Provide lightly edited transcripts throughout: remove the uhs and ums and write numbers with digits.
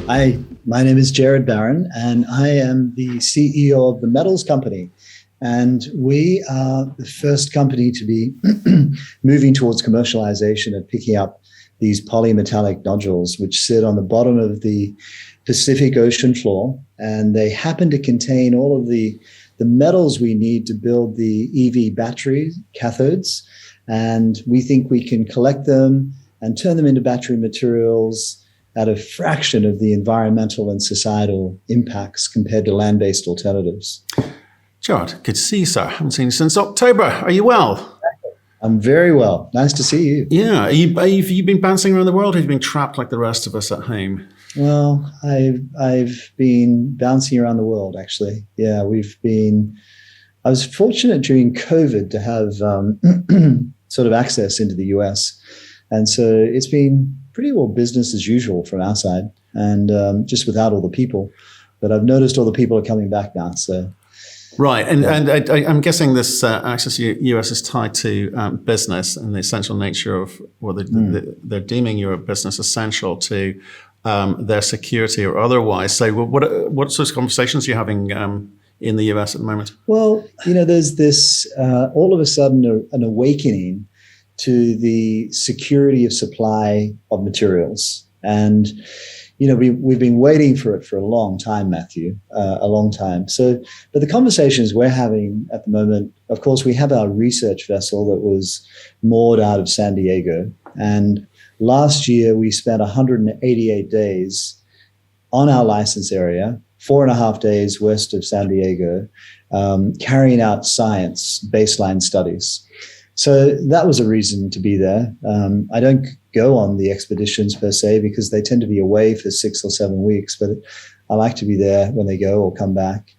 Hi, my name is Gerard Barron, and I am the CEO of the Metals Company. And we are the first company to be moving towards commercialization of picking up these polymetallic nodules, which sit on the bottom of the Pacific Ocean floor. And they happen to contain all of the metals we need to build the EV battery cathodes. And we think we can collect them and turn them into battery materials at a fraction of the environmental and societal impacts compared to land-based alternatives. Gerard, good to see you, sir. I haven't seen you since October. Are you well? I'm very well. Nice to see you. Yeah. Have you been bouncing around the world, or have you been trapped like the rest of us at home? Well, I've been bouncing around the world, actually. Yeah, I was fortunate during COVID to have sort of access into the US. And so it's been pretty well business as usual from our side, and just without all the people. But I've noticed all the people are coming back now. So, right, and I'm guessing this access to US is tied to business and the essential nature of, well, they're deeming your business essential to their security or otherwise. So, what sorts of conversations are you having in the US at the moment? Well, there's this all of a sudden an awakening to the security of supply of materials. And, we've been waiting for it for a long time, Matthew, a long time. So, but the conversations we're having at the moment, of course, we have our research vessel that was moored out of San Diego. And last year we spent 188 days on our license area, 4.5 days west of San Diego, carrying out science baseline studies. So that was a reason to be there. I don't go on the expeditions per se because they tend to be away for 6 or 7 weeks, but I like to be there when they go or come back.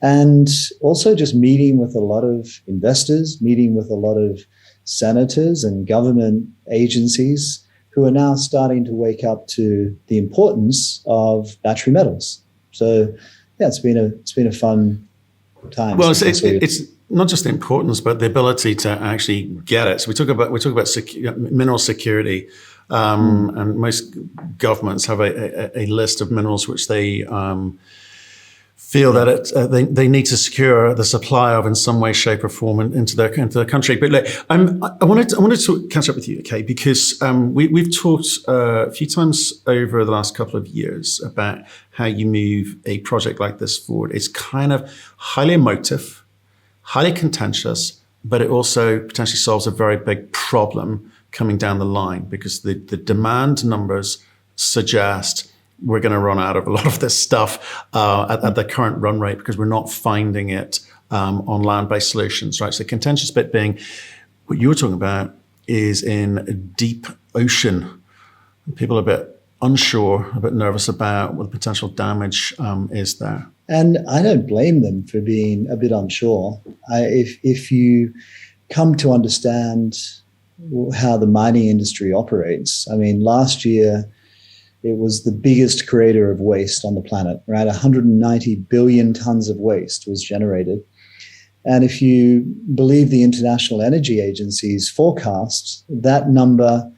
And also just meeting with a lot of investors, meeting with a lot of senators and government agencies who are now starting to wake up to the importance of battery metals. So yeah, it's been a fun time. Well, it's not just the importance, but the ability to actually get it. So we talk about mineral security, and most governments have a list of minerals which they feel that they need to secure the supply of in some way, shape, or form into their country. But look, I wanted to catch up with you, okay? Because we've talked a few times over the last couple of years about how you move a project like this forward. It's kind of highly emotive, highly contentious, but it also potentially solves a very big problem coming down the line, because the demand numbers suggest we're going to run out of a lot of this stuff at the current run rate, because we're not finding it on land-based solutions, right? So the contentious bit being what you were talking about is in deep ocean. People are a bit unsure, a bit nervous about what the potential damage is there. And I don't blame them for being a bit unsure. If you come to understand how the mining industry operates, I mean, last year it was the biggest creator of waste on the planet, right? 190 billion tons of waste was generated. And if you believe the International Energy Agency's forecasts, that number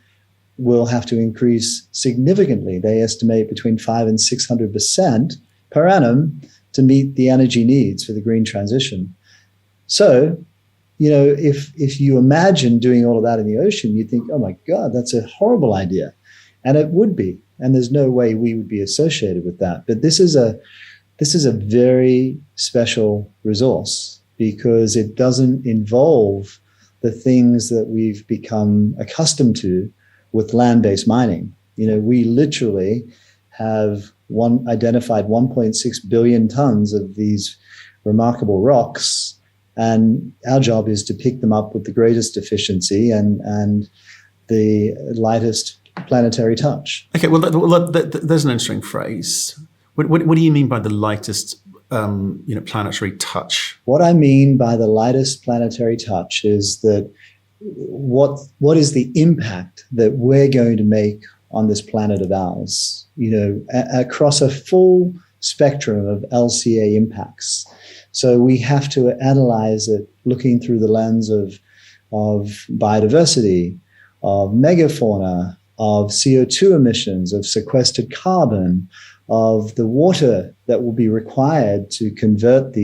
will have to increase significantly. They estimate between 500 and 600% per annum to meet the energy needs for the green transition. So, if you imagine doing all of that in the ocean, you think, oh my God, that's a horrible idea. And it would be. And there's no way we would be associated with that. But this is a very special resource because it doesn't involve the things that we've become accustomed to with land-based mining. We literally have identified 1.6 billion tons of these remarkable rocks, and our job is to pick them up with the greatest efficiency and the lightest planetary touch. Okay, well, there's an interesting phrase. What do you mean by the lightest planetary touch? What I mean by the lightest planetary touch is that what is the impact that we're going to make on this planet of ours, across a full spectrum of LCA impacts. So we have to analyze it looking through the lens of biodiversity, of megafauna, of CO2 emissions, of sequestered carbon, of the water that will be required to convert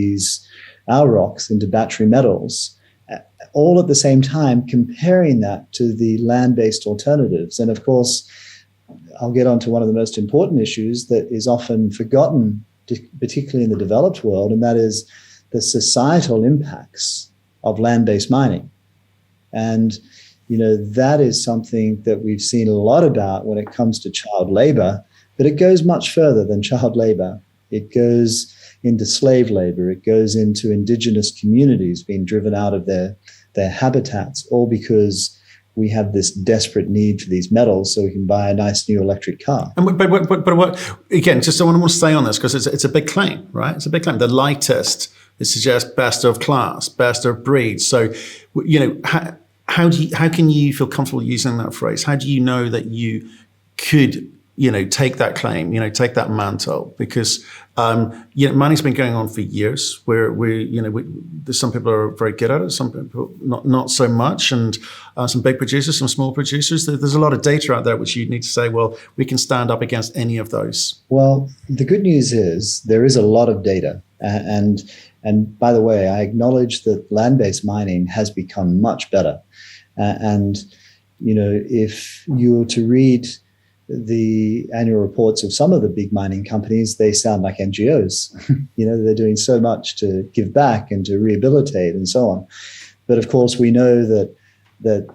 our rocks into battery metals, all at the same time comparing that to the land-based alternatives. And of course, I'll get on to one of the most important issues that is often forgotten, particularly in the developed world, and that is the societal impacts of land-based mining. And, that is something that we've seen a lot about when it comes to child labor, but it goes much further than child labor. It goes into slave labor. It goes into indigenous communities being driven out of their habitats, all because we have this desperate need for these metals so we can buy a nice new electric car. But what, again, just I want to stay on this because it's a big claim, right? It's a big claim. The lightest, it suggests best of class, best of breed. So, how can you feel comfortable using that phrase? How do you know that you could, take that claim, take that mantle? Because, mining's been going on for years. There's some people are very good at it, some people not so much, and some big producers, some small producers. There's a lot of data out there which you need to say, well, we can stand up against any of those. Well, the good news is there is a lot of data, and by the way, I acknowledge that land-based mining has become much better. If you were to read the annual reports of some of the big mining companies, they sound like NGOs. They're doing so much to give back and to rehabilitate and so on. But of course, we know that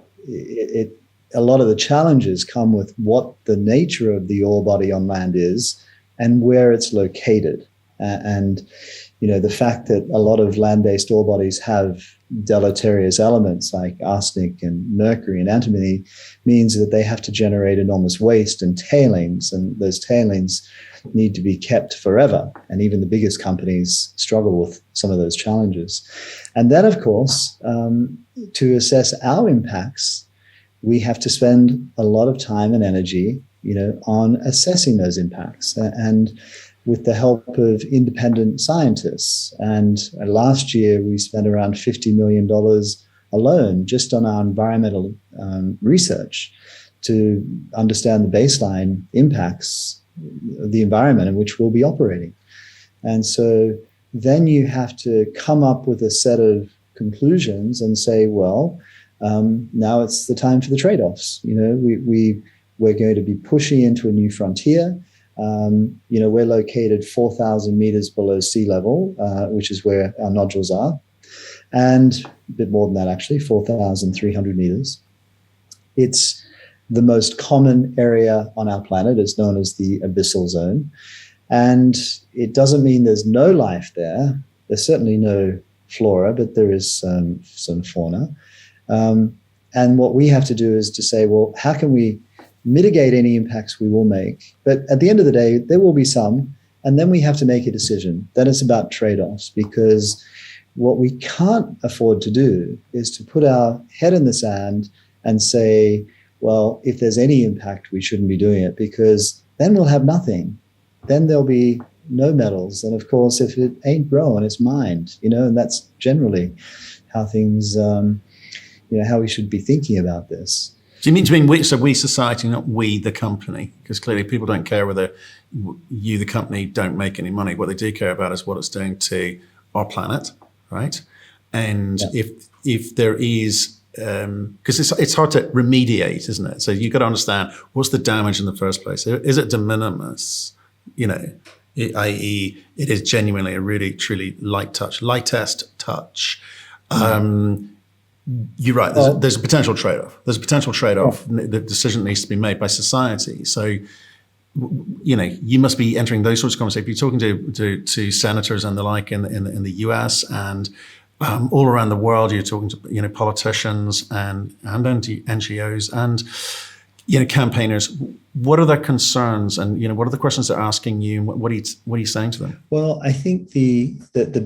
a lot of the challenges come with what the nature of the ore body on land is and where it's located. The fact that a lot of land-based ore bodies have deleterious elements like arsenic and mercury and antimony means that they have to generate enormous waste and tailings, and those tailings need to be kept forever. And even the biggest companies struggle with some of those challenges. And then, of course, to assess our impacts, we have to spend a lot of time and energy, on assessing those impacts. And with the help of independent scientists. And last year, we spent around $50 million alone just on our environmental research to understand the baseline impacts of the environment in which we'll be operating. And so then you have to come up with a set of conclusions and say, well, now it's the time for the trade-offs. We're going to be pushing into a new frontier. We're located 4,000 meters below sea level, which is where our nodules are, and a bit more than that, actually, 4,300 meters. It's the most common area on our planet. It's known as the abyssal zone. And it doesn't mean there's no life there. There's certainly no flora, but there is some fauna. And what we have to do is to say, well, how can we mitigate any impacts we will make? But at the end of the day, there will be some, and then we have to make a decision. Then it's about trade-offs, because what we can't afford to do is to put our head in the sand and say, well, if there's any impact, we shouldn't be doing it, because then we'll have nothing. Then there'll be no metals. And of course, if it ain't growing, it's mined, and that's generally how things, how we should be thinking about this. Do you mean we society, not we the company? Because clearly people don't care whether you the company don't make any money. What they do care about is what it's doing to our planet, right? And if there is, because it's hard to remediate, isn't it? So you've got to understand what's the damage in the first place. Is it de minimis? I.e., it is genuinely a really truly lightest touch. You're right. There's a potential trade-off. The decision needs to be made by society. So, you must be entering those sorts of conversations. If you're talking to senators and the like in the US and all around the world, you're talking to politicians and NGOs and campaigners. What are their concerns, and what are the questions they're asking you? And what are you saying to them? Well, I think the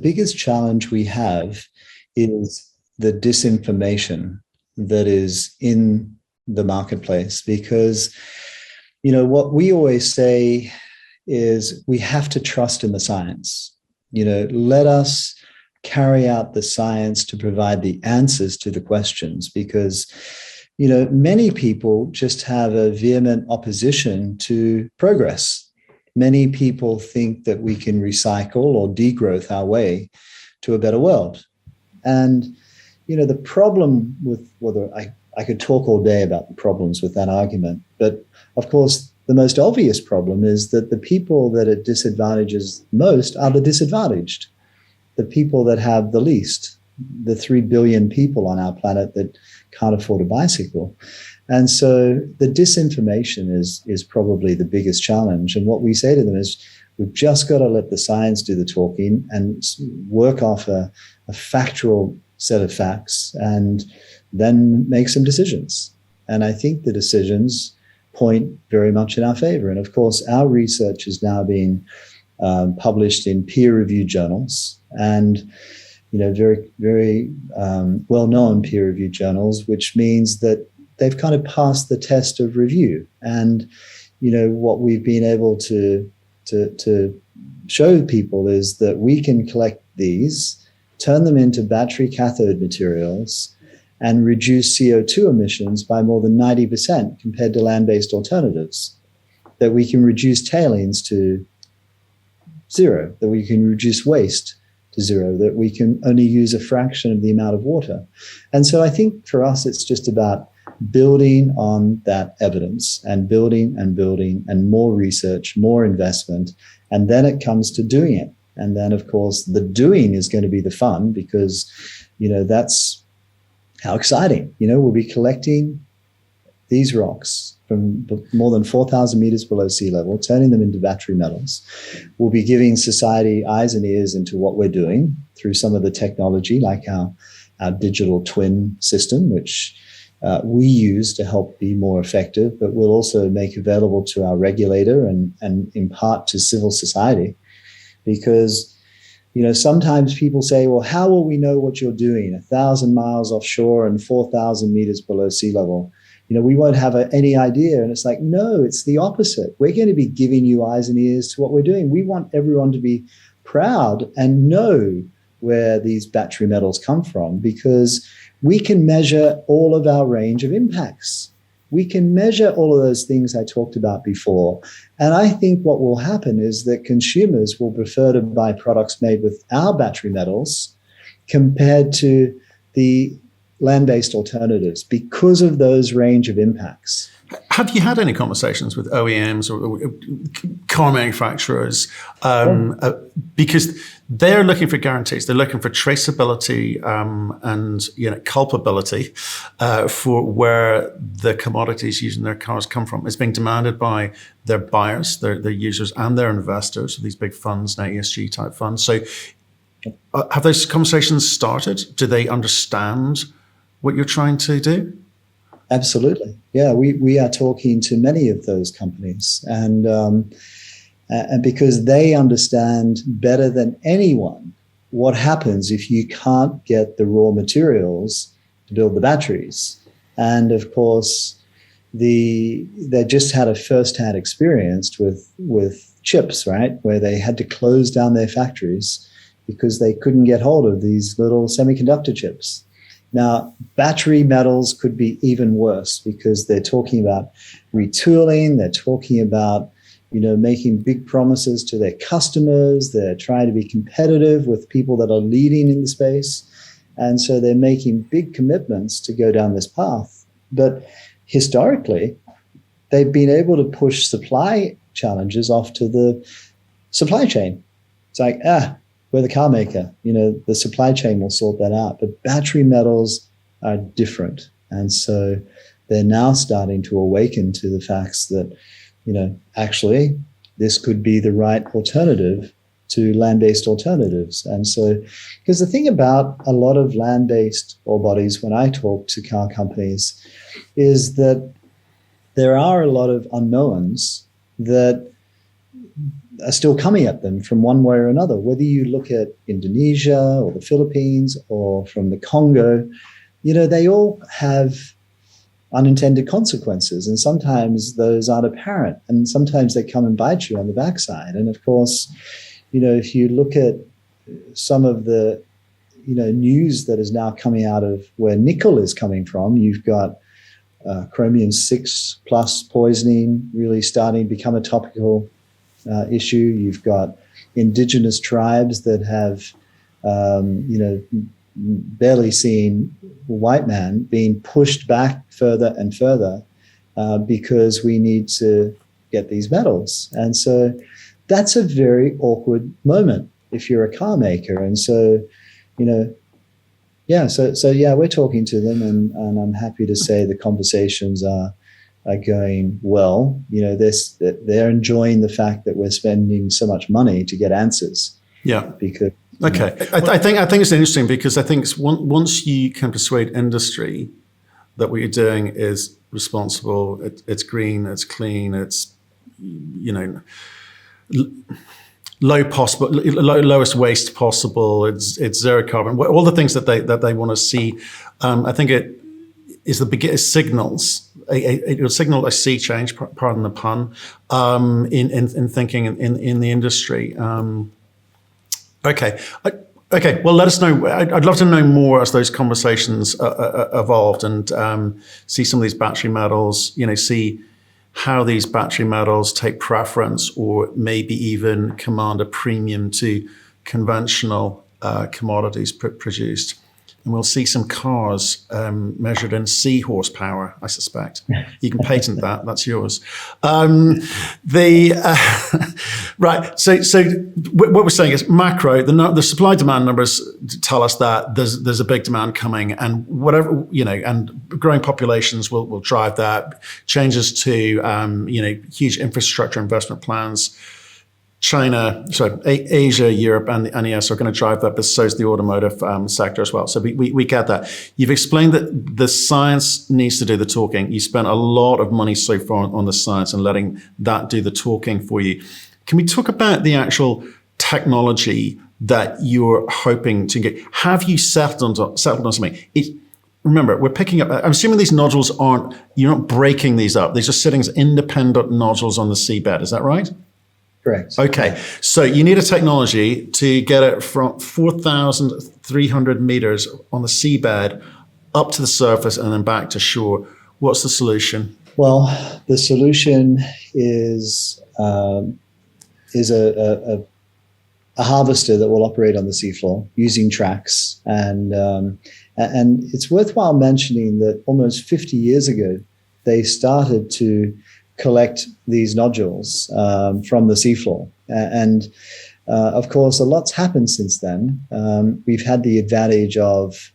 biggest challenge we have is the disinformation that is in the marketplace, because, what we always say is we have to trust in the science. Let us carry out the science to provide the answers to the questions, because, many people just have a vehement opposition to progress. many people think that we can recycle or degrowth our way to a better world. And, the problem with whether I could talk all day about the problems with that argument, but of course, the most obvious problem is that the people that it disadvantages most are the disadvantaged, the people that have the least, the 3 billion people on our planet that can't afford a bicycle. And so the disinformation is probably the biggest challenge. And what we say to them is, we've just got to let the science do the talking and work off a factual set of facts and then make some decisions. And I think the decisions point very much in our favor. And of course, our research is now being published in peer-reviewed journals and very, very well-known peer-reviewed journals, which means that they've kind of passed the test of review. And what we've been able to show people is that we can collect these, turn them into battery cathode materials, and reduce CO2 emissions by more than 90% compared to land-based alternatives. That we can reduce tailings to zero, that we can reduce waste to zero, that we can only use a fraction of the amount of water. And so I think for us, it's just about building on that evidence and building and more research, more investment, and then it comes to doing it. And then, of course, the doing is going to be the fun because, that's how exciting. We'll be collecting these rocks from more than 4,000 meters below sea level, turning them into battery metals. We'll be giving society eyes and ears into what we're doing through some of the technology, like our digital twin system, which we use to help be more effective, but we'll also make available to our regulator and impart to civil society. Because, sometimes people say, well, how will we know what you're doing 1,000 miles offshore and 4,000 meters below sea level? We won't have any idea. And it's like, no, it's the opposite. We're going to be giving you eyes and ears to what we're doing. We want everyone to be proud and know where these battery metals come from, because we can measure all of our range of impacts. We can measure all of those things I talked about before. And I think what will happen is that consumers will prefer to buy products made with our battery metals compared to the land-based alternatives because of those range of impacts. Have you had any conversations with OEMs or car manufacturers? Because they're looking for guarantees. They're looking for traceability and culpability for where the commodities used in their cars come from. It's being demanded by their buyers, their users, and their investors, these big funds, now ESG type funds. So have those conversations started? Do they understand what you're trying to do? Absolutely. Yeah, we are talking to many of those companies, and because they understand better than anyone what happens if you can't get the raw materials to build the batteries. And of course, they just had a first-hand experience with chips, right, where they had to close down their factories because they couldn't get hold of these little semiconductor chips. Now, battery metals could be even worse because they're talking about retooling. They're talking about, making big promises to their customers. They're trying to be competitive with people that are leading in the space. And so they're making big commitments to go down this path. But historically, they've been able to push supply challenges off to the supply chain. It's like, we're the car maker, the supply chain will sort that out. But battery metals are different. And so they're now starting to awaken to the facts that, actually, this could be the right alternative to land-based alternatives. And so, because the thing about a lot of land-based ore bodies, when I talk to car companies, is that there are a lot of unknowns that are still coming at them from one way or another. Whether you look at Indonesia or the Philippines or from the Congo, they all have unintended consequences. And sometimes those aren't apparent. And sometimes they come and bite you on the backside. And of course, if you look at some of the, news that is now coming out of where nickel is coming from, you've got chromium 6 plus poisoning really starting to become a topical issue. You've got indigenous tribes that have, barely seen white man being pushed back further and further because we need to get these metals. And so that's a very awkward moment if you're a car maker. And so, we're talking to them, and I'm happy to say the conversations are going well. They're enjoying the fact that we're spending so much money to get answers. Yeah. Because okay, I think it's interesting, because I think once you can persuade industry that what you're doing is responsible, it's green, it's clean, it's lowest waste possible, it's zero carbon, all the things that they want to see. I think it is the biggest signals. It will signal a sea change, pardon the pun, in thinking in the industry. Okay. Well, let us know. I'd love to know more as those conversations evolved, and see some of these battery metals. See how these battery metals take preference, or maybe even command a premium to conventional commodities produced. And we'll see some cars measured in sea horsepower, I suspect. You can patent that. That's yours. Right. So what we're saying is macro. The supply demand numbers tell us that there's a big demand coming, and whatever and growing populations will drive that. Changes to huge infrastructure investment plans. Asia, Europe, and the NES are going to drive that, but so is the automotive sector as well. So we get that. You've explained that the science needs to do the talking. You spent a lot of money so far on the science and letting that do the talking for you. Can we talk about the actual technology that you're hoping to get? Have you settled on something? Remember, we're picking up, I'm assuming these nodules you're not breaking these up. They're just sitting as independent nodules on the seabed. Is that right? Correct. Okay, so you need a technology to get it from 4,300 meters on the seabed up to the surface and then back to shore. What's the solution? Well, the solution is a harvester that will operate on the seafloor using tracks, and it's worthwhile mentioning that almost 50 years ago they started to collect these nodules from the seafloor. And of course, a lot's happened since then. We've had the advantage of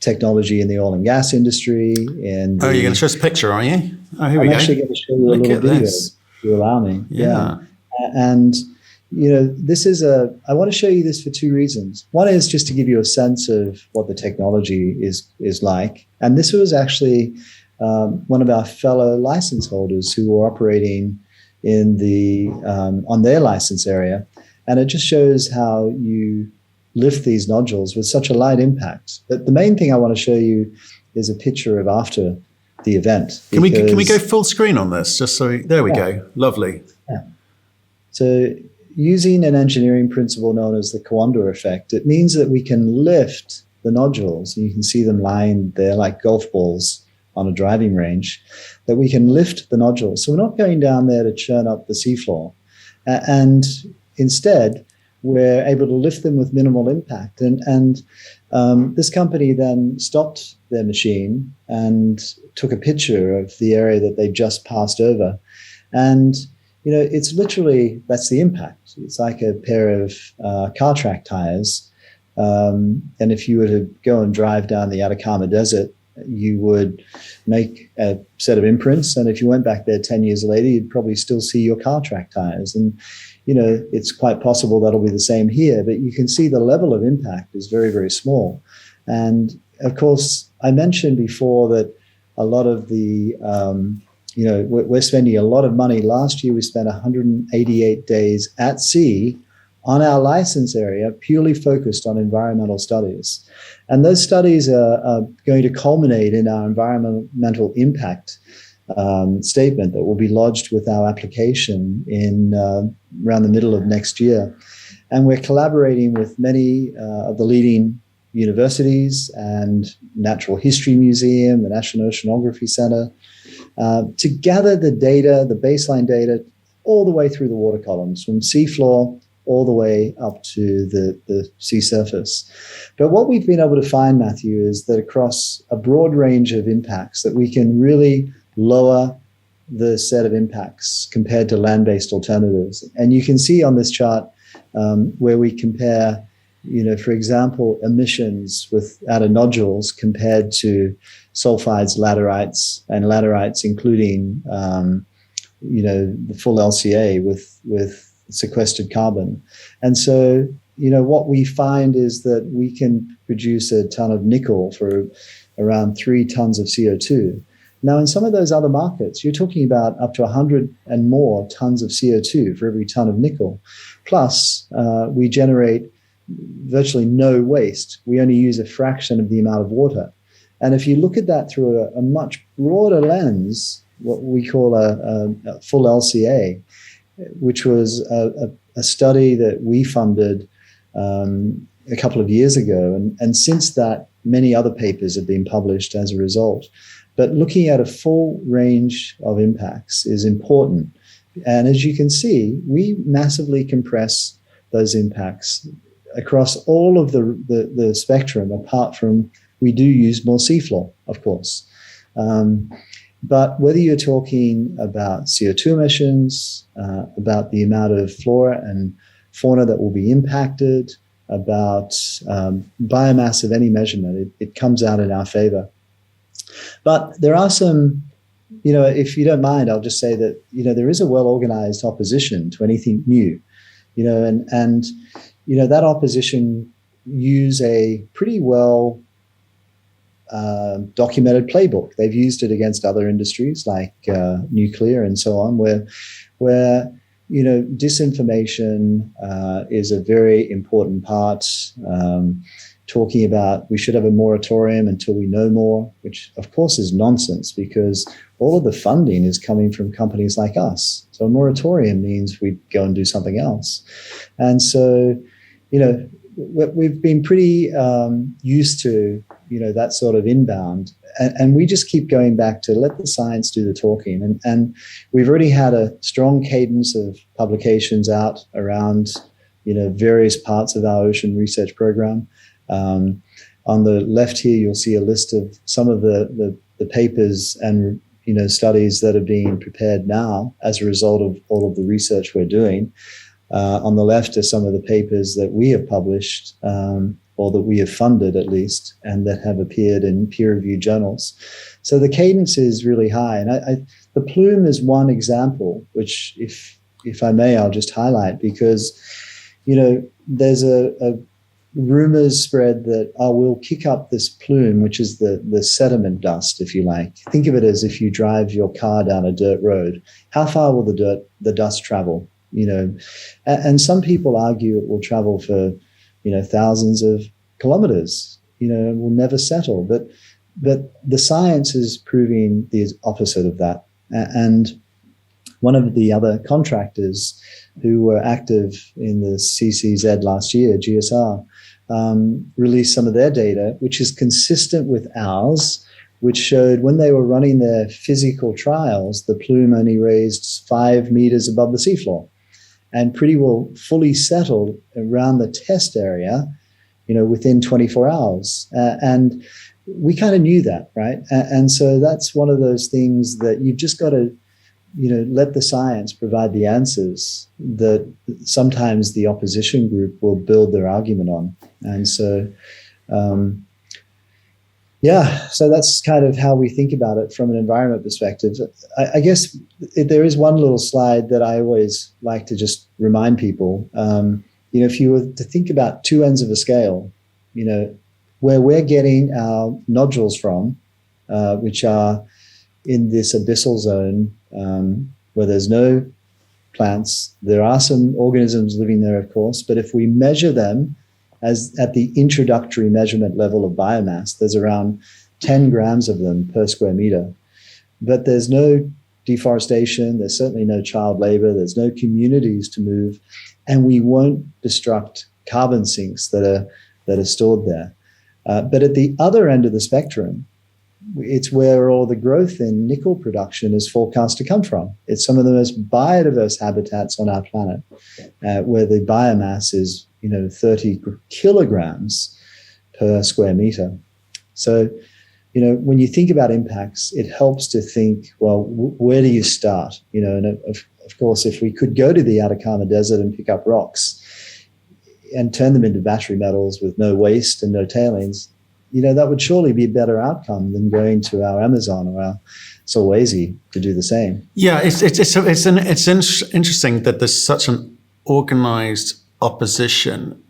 technology in the oil and gas industry. You're going to show us a picture, are you? Oh, here we go. I'm actually going to show you a little video, if you allow me. Yeah. And, this is I want to show you this for two reasons. One is just to give you a sense of what the technology is like. And this was actually one of our fellow license holders who were operating in on their license area, and it just shows how you lift these nodules with such a light impact. But the main thing I want to show you is a picture of after the event. Can we go full screen on this? There we go. Lovely. Yeah. So using an engineering principle known as the Coanda effect, it means that we can lift the nodules, and you can see them lying there like golf balls on a driving range, that we can lift the nodules. So we're not going down there to churn up the seafloor. And instead, we're able to lift them with minimal impact. And this company then stopped their machine and took a picture of the area that they just passed over. And, it's literally, that's the impact. It's like a pair of car track tires. And if you were to go and drive down the Atacama Desert, you would make a set of imprints, and if you went back there 10 years later, you'd probably still see your car track tires. And it's quite possible that'll be the same here, but you can see the level of impact is very, very small. And of course, I mentioned before that a lot of the we're spending a lot of money. Last year we spent 188 days at sea on our license area, purely focused on environmental studies. And those studies are going to culminate in our environmental impact statement that will be lodged with our application in around the middle of next year. And we're collaborating with many of the leading universities and Natural History Museum, the National Oceanography Center, to gather the data, the baseline data, all the way through the water columns, from seafloor all the way up to the sea surface. But what we've been able to find, Matthew, is that across a broad range of impacts that we can really lower the set of impacts compared to land-based alternatives. And you can see on this chart where we compare, for example, emissions out of nodules compared to sulfides, laterites, including, the full LCA with sequestered carbon. And so, what we find is that we can produce a ton of nickel for around 3 tons of CO2. Now, in some of those other markets, you're talking about up to 100 and more tons of CO2 for every ton of nickel. Plus, we generate virtually no waste. We only use a fraction of the amount of water. And if you look at that through a much broader lens, what we call a full LCA, which was a study that we funded a couple of years ago. And since that, many other papers have been published as a result. But looking at a full range of impacts is important. And as you can see, we massively compress those impacts across all of the spectrum, apart from we do use more seafloor, of course. But whether you're talking about CO2 emissions, about the amount of flora and fauna that will be impacted, about biomass of any measurement, it comes out in our favor. But there are some, if you don't mind, I'll just say that, there is a well-organized opposition to anything new, and that opposition use a pretty well documented playbook. They've used it against other industries like nuclear and so on, where disinformation is a very important part. Talking about we should have a moratorium until we know more, which of course is nonsense because all of the funding is coming from companies like us. So a moratorium means we go and do something else. And so, we've been pretty used to, that sort of inbound. And we just keep going back to let the science do the talking. And we've already had a strong cadence of publications out around, various parts of our ocean research program. On the left here, you'll see a list of some of the papers and studies that are being prepared now as a result of all of the research we're doing. On the left are some of the papers that we have published, or that we have funded at least, and that have appeared in peer-reviewed journals. So the cadence is really high. And the plume is one example, which if I may, I'll just highlight because, there's a rumors spread that, we'll kick up this plume, which is the sediment dust, if you like. Think of it as if you drive your car down a dirt road. How far will the dust travel? And some people argue it will travel for, thousands of kilometers, will never settle. But the science is proving the opposite of that. And one of the other contractors who were active in the CCZ last year, GSR, released some of their data, which is consistent with ours, which showed when they were running their physical trials, the plume only raised 5 meters above the seafloor and pretty well fully settled around the test area, within 24 hours. And we kind of knew that, right? And so that's one of those things that you've just got to, let the science provide the answers that sometimes the opposition group will build their argument on. And so, so that's kind of how we think about it from an environment perspective. I guess there is one little slide that I always like to just remind people. If you were to think about two ends of a scale, where we're getting our nodules from, which are in this abyssal zone, where there's no plants. There are some organisms living there, of course, but if we measure them as at the introductory measurement level of biomass, there's around 10 grams of them per square meter. But there's no deforestation, there's certainly no child labor, there's no communities to move, and we won't destruct carbon sinks that are stored there. But at the other end of the spectrum, it's where all the growth in nickel production is forecast to come from. It's some of the most biodiverse habitats on our planet, where the biomass is, 30 kilograms per square meter. So, when you think about impacts, it helps to think, well, where do you start? And of course, if we could go to the Atacama Desert and pick up rocks and turn them into battery metals with no waste and no tailings, that would surely be a better outcome than going to our Amazon or our Solwezi to do the same. Yeah, it's interesting that there's such an organized opposition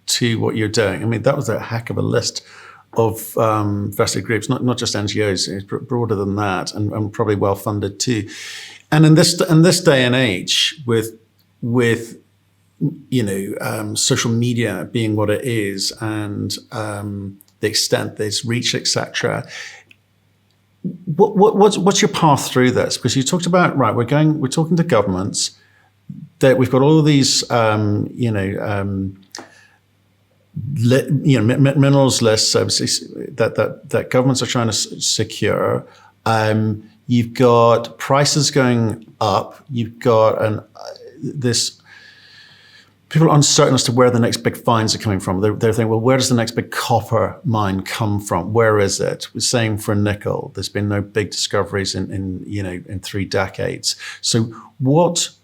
to what you're doing. I mean, that was a heck of a list of vested groups, not just NGOs, it's broader than that, and probably well funded too. And in this day and age, with social media being what it is, and the extent there's reach, etc. What's your path through this? Because you talked about, right, we're talking to governments, that we've got all of these minerals list services that governments are trying to secure. You've got prices going up. You've got this. People are uncertain as to where the next big finds are coming from. They're thinking, well, where does the next big copper mine come from? Where is it? We're saying for nickel, there's been no big discoveries in 3 decades. So what's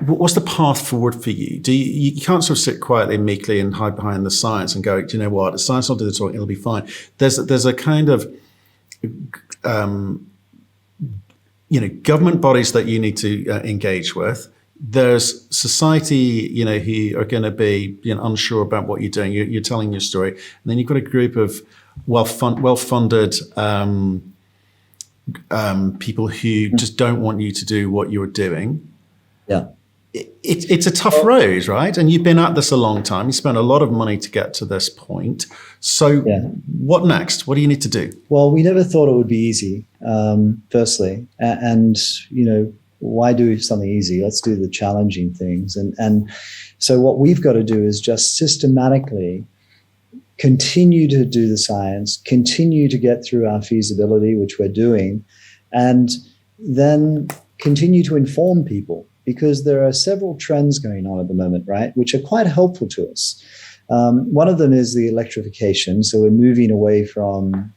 the path forward for you? You can't sort of sit quietly and meekly and hide behind the science and go, do you know what? The science will do this, it'll be fine. There's a kind of government bodies that you need to engage with. There's society, who are going to be unsure about what you're doing. You're telling your story, and then you've got a group of well-funded people who just don't want you to do what you're doing. Yeah, it's a tough road, right? And you've been at this a long time. You spent a lot of money to get to this point. So, What next? What do you need to do? Well, we never thought it would be easy. Firstly, and why do something easy? Let's do the challenging things. And so what we've got to do is just systematically continue to do the science, continue to get through our feasibility, which we're doing, and then continue to inform people, because there are several trends going on at the moment, right, which are quite helpful to us. One of them is the electrification. So we're moving away from,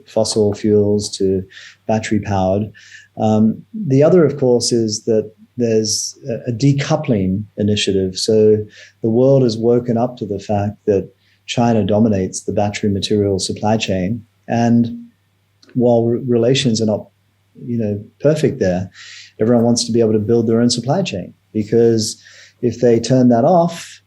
fossil fuels to battery powered. The other, of course, is that there's a decoupling initiative. So the world has woken up to the fact that China dominates the battery material supply chain. And while relations are not, perfect there, everyone wants to be able to build their own supply chain, because if they turn that off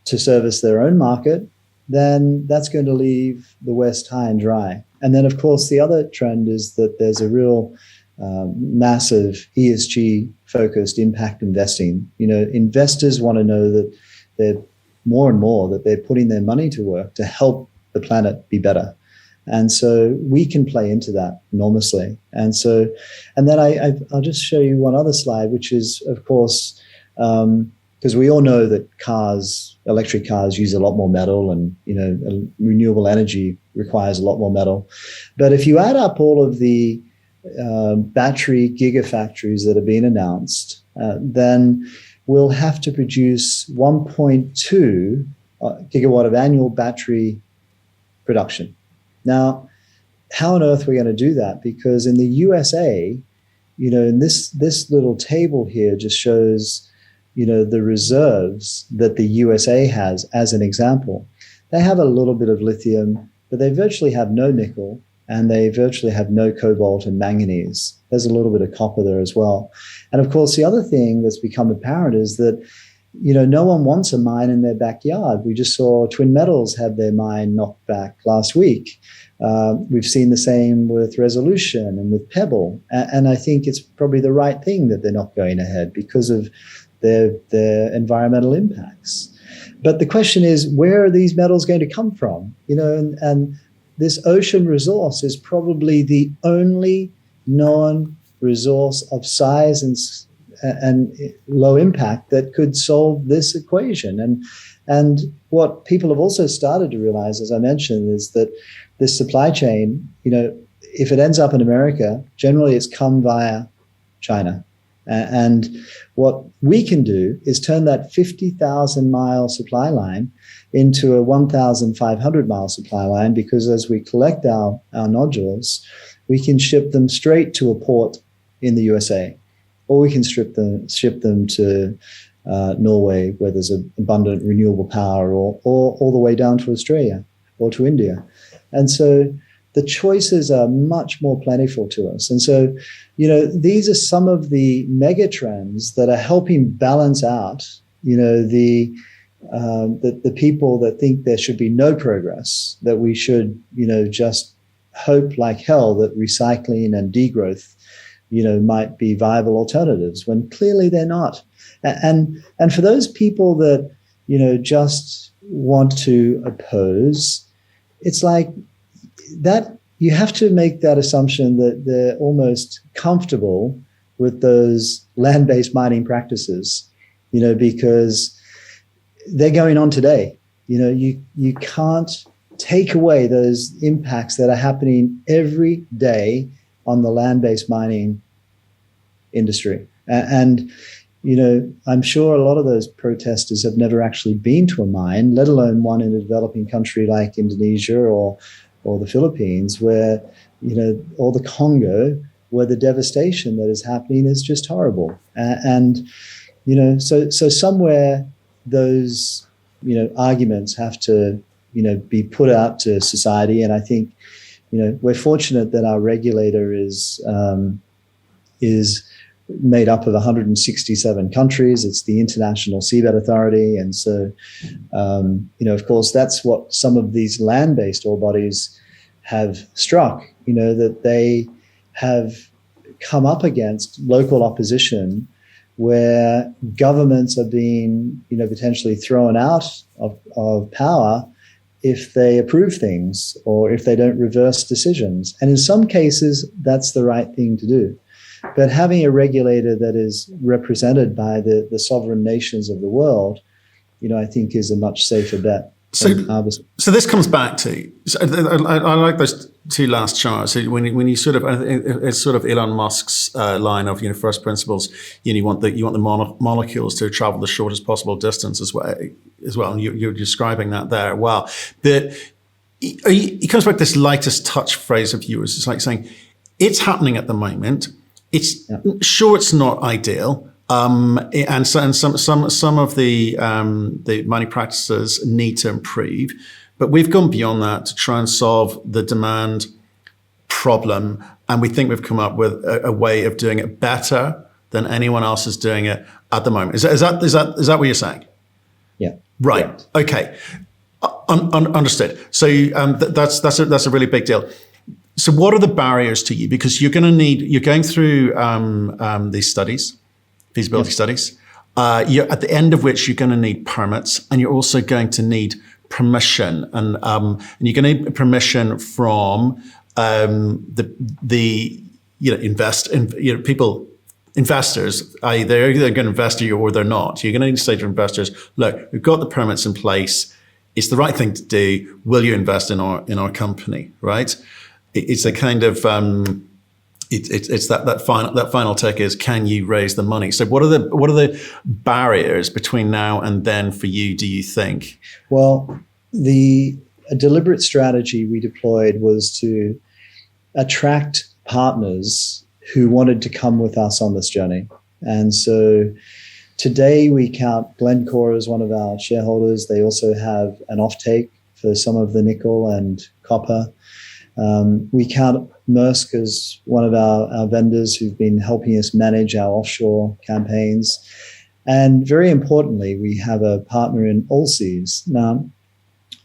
to service their own market, then that's going to leave the West high and dry. And then, of course, the other trend is that there's a real massive ESG-focused impact investing. Investors want to know that they're more and more that they're putting their money to work to help the planet be better. And so we can play into that enormously. And then I'll just show you one other slide, which is, of course, because we all know that electric cars use a lot more metal, and renewable energy requires a lot more metal. But if you add up all of the battery gigafactories that have been announced, then we'll have to produce 1.2 gigawatt of annual battery production. Now, how on earth are we going to do that? Because in the USA, in this little table here just shows, the reserves that the USA has as an example. They have a little bit of lithium, but they virtually have no nickel, and they virtually have no cobalt and manganese. There's a little bit of copper there as well. And of course, the other thing that's become apparent is that, no one wants a mine in their backyard. We just saw Twin Metals had their mine knocked back last week. We've seen the same with Resolution and with Pebble. And I think it's probably the right thing that they're not going ahead because of their environmental impacts. But the question is, where are these metals going to come from? And this ocean resource is probably the only known resource of size and low impact that could solve this equation. And what people have also started to realize, as I mentioned, is that this supply chain, if it ends up in America, generally it's come via China. And what we can do is turn that 50,000-mile supply line into a 1,500-mile supply line, because as we collect our nodules, we can ship them straight to a port in the USA, or we can ship them to Norway, where there's abundant renewable power, or all the way down to Australia or to India. And so the choices are much more plentiful to us. And so, these are some of the mega trends that are helping balance out, the people that think there should be no progress, that we should, just hope like hell that recycling and degrowth, might be viable alternatives, when clearly they're not. And for those people that, just want to oppose, it's like that you have to make that assumption that they're almost comfortable with those land-based mining practices, because they're going on today. You can't take away those impacts that are happening every day on the land-based mining industry. And I'm sure a lot of those protesters have never actually been to a mine, let alone one in a developing country like Indonesia or the Philippines, where, or the Congo, where the devastation that is happening is just horrible. So somewhere those, arguments have to, be put out to society. And I think, we're fortunate that our regulator is made up of 167 countries. It's the International Seabed Authority. And so, of course, that's what some of these land-based ore bodies have struck, that they have come up against local opposition where governments are being, potentially thrown out of power if they approve things or if they don't reverse decisions. And in some cases, that's the right thing to do. But having a regulator that is represented by the sovereign nations of the world, I think is a much safer bet. So this comes back to, I like those two last charts. So when you sort of, it's sort of Elon Musk's line of, first principles, you want the molecules to travel the shortest possible distance as well. And you're describing that there. Wow. But he comes back to this lightest touch phrase of yours. It's like saying, it's happening at the moment. It's sure it's not ideal, and some of the mining practices need to improve, but we've gone beyond that to try and solve the demand problem, and we think we've come up with a way of doing it better than anyone else is doing it at the moment. Is that what you're saying? Yeah. Right. Yeah. Okay. Understood. So that's a really big deal. So what are the barriers to you? Because you're going through these studies, feasibility studies, you're at the end of which you're going to need permits, and you're also going to need permission, and you're going to need permission from investors. They're either going to invest in you or they're not. You're going to need to say to investors, look, we've got the permits in place. It's the right thing to do. Will you invest in our company? Right? It's a kind of it's that final tick is, can you raise the money? So what are the barriers between now and then for you, do you think? Well, a deliberate strategy we deployed was to attract partners who wanted to come with us on this journey. And so today we count Glencore as one of our shareholders. They also have an offtake for some of the nickel and copper. We count Maersk as one of our vendors who've been helping us manage our offshore campaigns. And very importantly, we have a partner in Allseas. Now,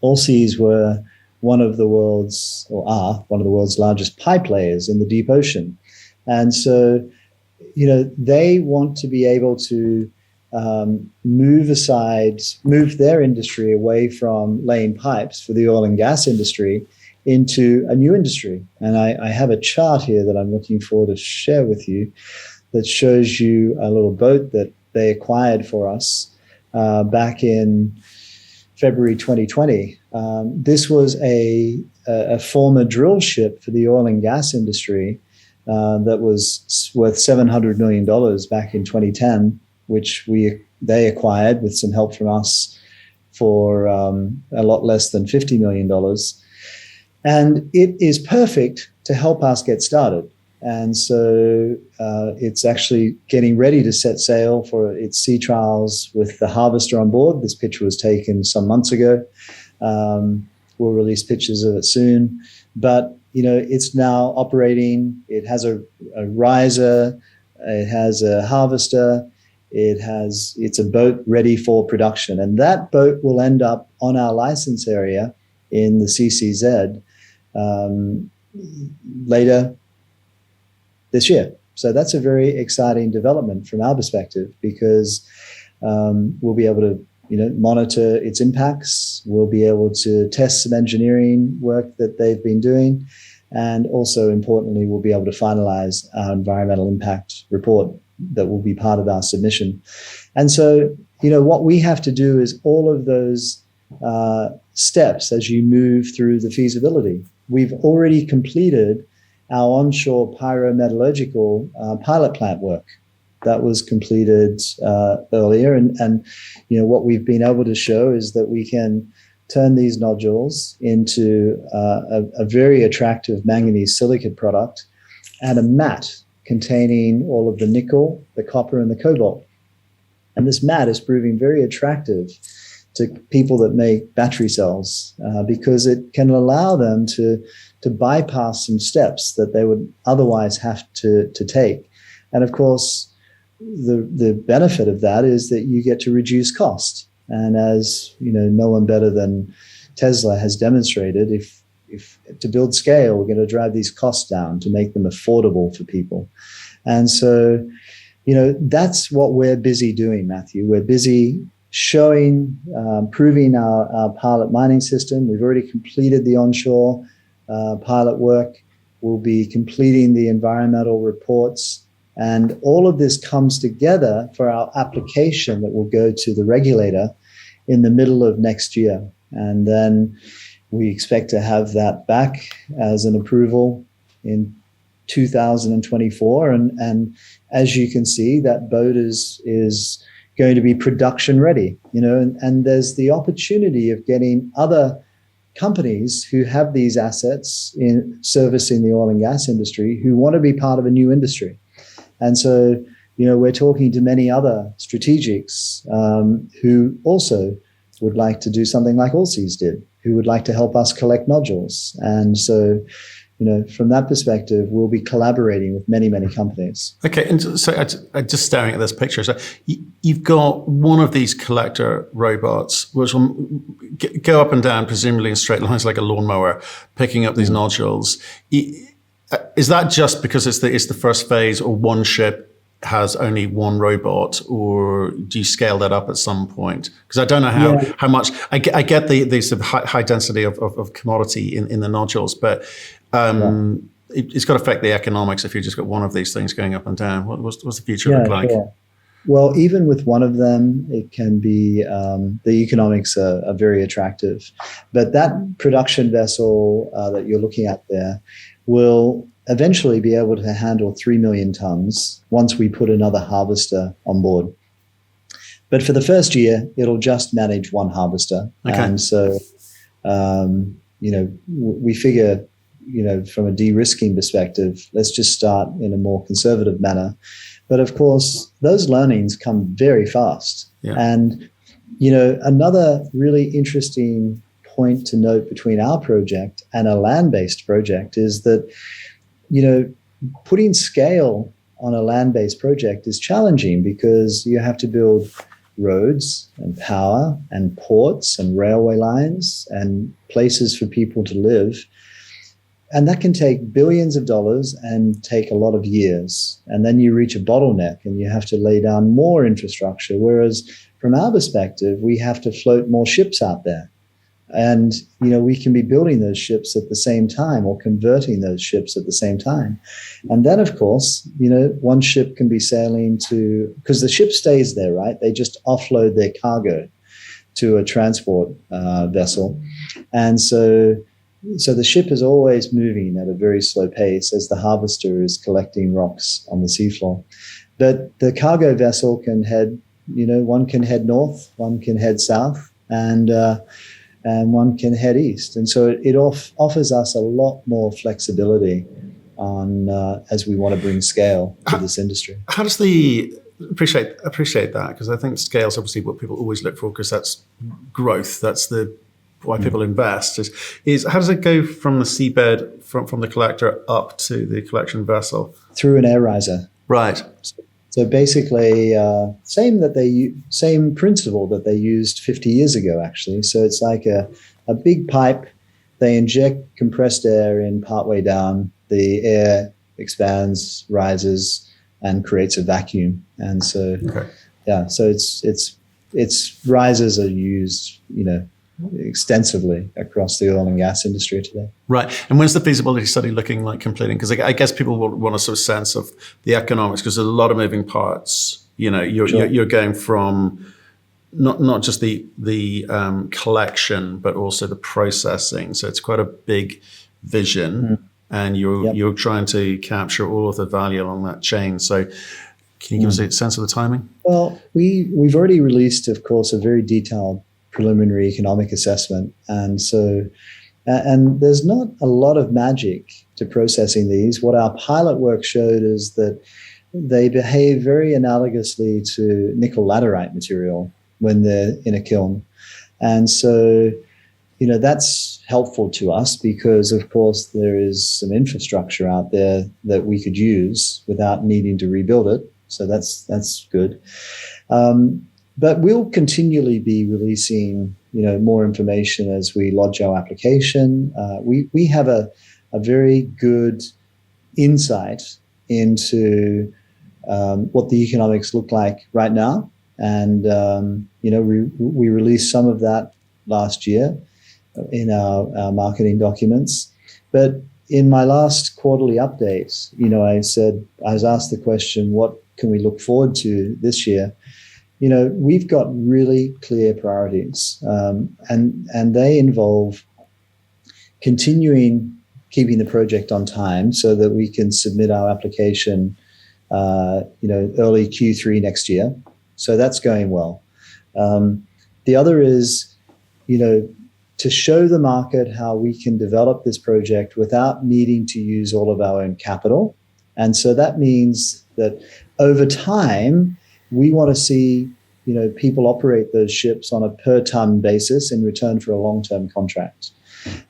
Allseas were one of the world's largest pipe layers in the deep ocean. And so, they want to be able to move their industry away from laying pipes for the oil and gas industry into a new industry. And I have a chart here that I'm looking forward to share with you that shows you a little boat that they acquired for us back in February 2020. This was a former drill ship for the oil and gas industry that was worth $700 million back in 2010, which they acquired with some help from us for a lot less than $50 million. And it is perfect to help us get started. And so it's actually getting ready to set sail for its sea trials with the harvester on board. This picture was taken some months ago. We'll release pictures of it soon. But, it's now operating. It has a riser. It has a harvester. It's a boat ready for production. And that boat will end up on our license area in the CCZ later this year. So that's a very exciting development from our perspective, because we'll be able to monitor its impacts. We'll be able to test some engineering work that they've been doing. And also, importantly, we'll be able to finalize our environmental impact report that will be part of our submission. And so, what we have to do is all of those steps as you move through the feasibility. We've already completed our onshore pyrometallurgical pilot plant work. That was completed earlier. And what we've been able to show is that we can turn these nodules into a very attractive manganese silicate product and a matte containing all of the nickel, the copper, and the cobalt. And this matte is proving very attractive to people that make battery cells because it can allow them to bypass some steps that they would otherwise have to take. And of course, the benefit of that is that you get to reduce cost. And as no one better than Tesla has demonstrated, if to build scale, we're going to drive these costs down to make them affordable for people. And so, that's what we're busy doing, Matthew. We're busy showing, proving our pilot mining system. We've already completed the onshore pilot work. We'll be completing the environmental reports. And all of this comes together for our application that will go to the regulator in the middle of next year. And then we expect to have that back as an approval in 2024. And as you can see, that boat is going to be production ready, and there's the opportunity of getting other companies who have these assets in servicing the oil and gas industry who want to be part of a new industry. And so, we're talking to many other strategics who also would like to do something like Allseas did, who would like to help us collect nodules. And so, from that perspective, we'll be collaborating with many, many companies. Okay, and so I'm just staring at this picture. So you've got one of these collector robots, which will go up and down, presumably in straight lines like a lawnmower, picking up these nodules. Is that just because it's the first phase, or one ship has only one robot, or do you scale that up at some point? Because I don't know how much. I get the sort of high density of commodity in the nodules, but it's got to affect the economics if you just got one of these things going up and down. What's the future look like? Sure. Well, even with one of them, it can be the economics are very attractive. But that production vessel that you're looking at there will eventually be able to handle 3 million tons once we put another harvester on board. But for the first year, it'll just manage one harvester. Okay. And so, we figure, from a de-risking perspective, let's just start in a more conservative manner. But of course, those learnings come very fast. Yeah. And, another really interesting point to note between our project and a land-based project is that, putting scale on a land-based project is challenging because you have to build roads and power and ports and railway lines and places for people to live. And that can take billions of dollars and take a lot of years. And then you reach a bottleneck and you have to lay down more infrastructure. Whereas from our perspective, we have to float more ships out there. And, we can be building those ships at the same time or converting those ships at the same time. And then, of course, one ship can be sailing to, because the ship stays there, right? They just offload their cargo. to a transport vessel. And so the ship is always moving at a very slow pace as the harvester is collecting rocks on the seafloor. But the cargo vessel can head, one can head north, one can head south, and one can head east. And so it offers us a lot more flexibility on as we want to bring scale to this industry. How does appreciate that, because I think scale is obviously what people always look for, because that's growth. That's why people invest. Is how does it go from the seabed, from the collector up to the collection vessel? Through an air riser. Right. So basically, same principle that they used 50 years ago, actually. So it's like a big pipe. They inject compressed air in partway down. The air expands, rises, and creates a vacuum. And so, so it's risers are used, extensively across the oil and gas industry today. Right. And when's the feasibility study looking like completing? Because I guess people will want a sort of sense of the economics, because there's a lot of moving parts. You're going from not just the collection, but also the processing. So it's quite a big vision, and you're trying to capture all of the value along that chain. So can you give us a sense of the timing? Well, we've already released, of course, a very detailed preliminary economic assessment. And so, and there's not a lot of magic to processing these. What our pilot work showed is that they behave very analogously to nickel laterite material when they're in a kiln. And so, that's helpful to us because, of course, there is some infrastructure out there that we could use without needing to rebuild it. So that's good. But we'll continually be releasing, more information as we lodge our application. We have a very good insight into what the economics look like right now, and we released some of that last year in our marketing documents. But in my last quarterly update, I was asked the question, what can we look forward to this year? We've got really clear priorities, and they involve keeping the project on time so that we can submit our application, early Q3 next year. So that's going well. The other is, to show the market how we can develop this project without needing to use all of our own capital. And so that means that over time, we want to see, people operate those ships on a per ton basis in return for a long-term contract.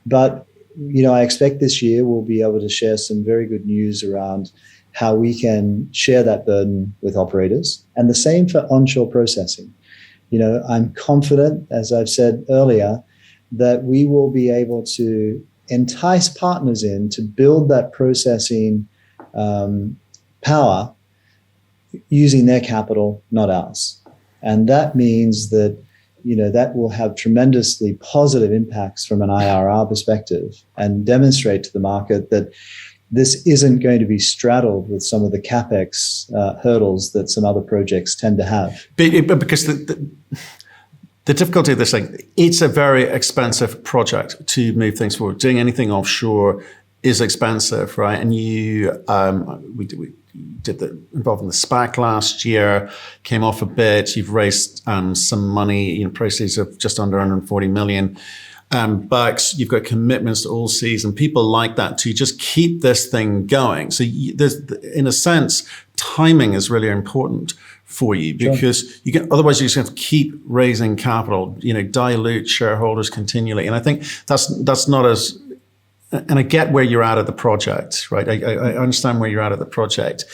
But, I expect this year we'll be able to share some very good news around how we can share that burden with operators. And the same for onshore processing. I'm confident, as I've said earlier, that we will be able to entice partners in to build that processing power using their capital, not ours. And that means that, that will have tremendously positive impacts from an IRR perspective and demonstrate to the market that this isn't going to be straddled with some of the CapEx hurdles that some other projects tend to have. But because the difficulty of this thing, it's a very expensive project to move things forward. Doing anything offshore is expensive, right? And we did involved in the SPAC last year, came off a bit. You've raised some money, proceeds of just under 140 million bucks. You've got commitments to all seas, and people like that to just keep this thing going. So there's, in a sense, timing is really important for you, because otherwise you just have to keep raising capital, dilute shareholders continually. And I think that's not as, and I get where you're at the project, right? I understand where you're at the project,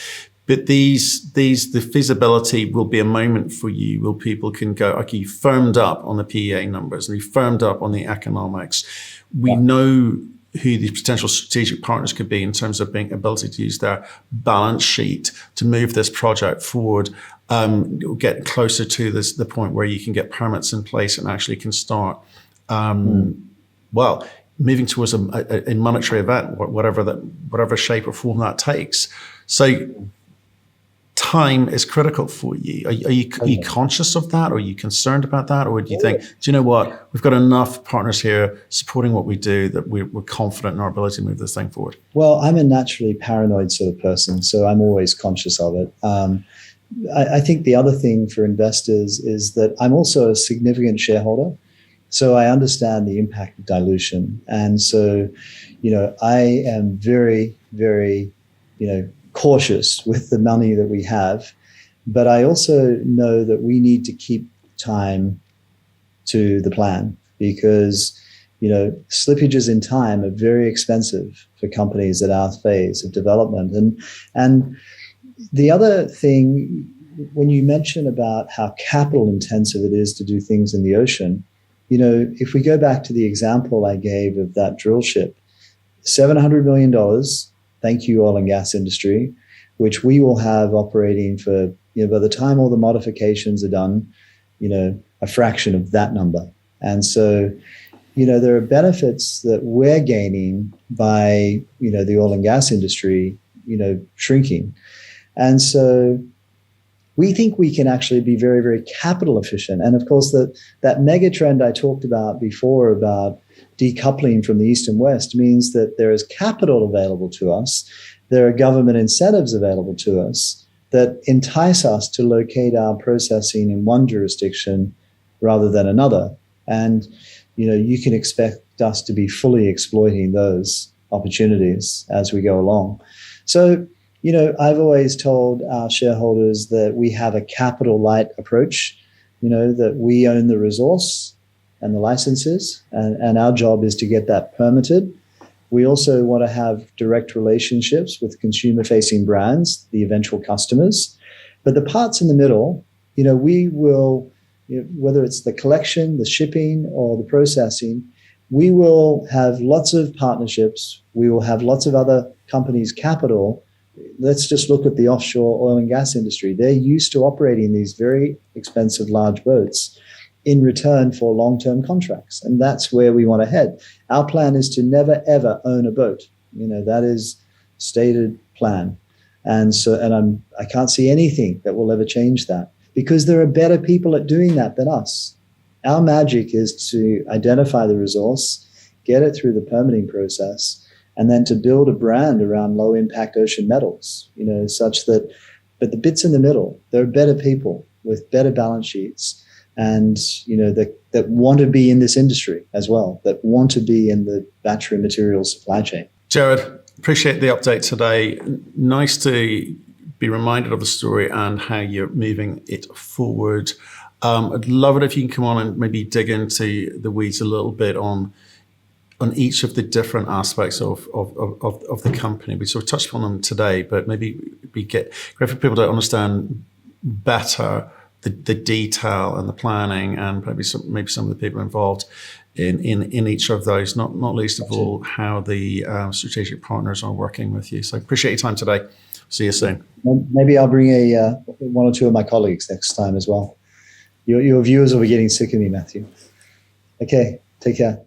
but the feasibility will be a moment for you where people can go, okay, you firmed up on the PEA numbers and you firmed up on the economics. We know who the potential strategic partners could be in terms of being ability to use their balance sheet to move this project forward, get closer to the point where you can get permits in place and actually can start, moving towards a monetary event, whatever shape or form that takes. So time is critical for you. Are you conscious of that? Or are you concerned about that? Or do you think, do you know what, we've got enough partners here supporting what we do that we're confident in our ability to move this thing forward? Well, I'm a naturally paranoid sort of person, so I'm always conscious of it. I think the other thing for investors is that I'm also a significant shareholder, so I understand the impact of dilution. And so, I am very, very, cautious with the money that we have, but I also know that we need to keep time to the plan because, slippages in time are very expensive for companies at our phase of development. And the other thing, when you mention about how capital intensive it is to do things in the ocean, if we go back to the example I gave of that drill ship, $700 million, thank you, oil and gas industry, which we will have operating for, by the time all the modifications are done, a fraction of that number. And so, there are benefits that we're gaining by, the oil and gas industry, shrinking. And so we think we can actually be very, very capital efficient. And of course, that mega trend I talked about before about decoupling from the East and West means that there is capital available to us. There are government incentives available to us that entice us to locate our processing in one jurisdiction rather than another. And, you can expect us to be fully exploiting those opportunities as we go along. So, I've always told our shareholders that we have a capital light approach, that we own the resource and the licenses, and our job is to get that permitted. We also want to have direct relationships with consumer-facing brands, the eventual customers. But the parts in the middle, we will, whether it's the collection, the shipping, or the processing, we will have lots of partnerships. We will have lots of other companies' capital. Let's just look at the offshore oil and gas industry. They're used to operating these very expensive large boats in return for long-term contracts. And that's where we want to head. Our plan is to never, ever own a boat. That is stated plan. And I can't see anything that will ever change that because there are better people at doing that than us. Our magic is to identify the resource, get it through the permitting process, and then to build a brand around low impact ocean metals, such that, but the bits in the middle, there are better people with better balance sheets and, that want to be in this industry as well, that want to be in the battery materials supply chain. Gerard, appreciate the update today. Nice to be reminded of the story and how you're moving it forward. I'd love it if you can come on and maybe dig into the weeds a little bit on each of the different aspects of the company. We sort of touched on them today, but maybe we get great for people to understand better the detail and the planning, and maybe some of the people involved in each of those. Not least of all how the strategic partners are working with you. So appreciate your time today. See you soon. Maybe I'll bring one or two of my colleagues next time as well. Your viewers will be getting sick of me, Matthew. Okay, take care.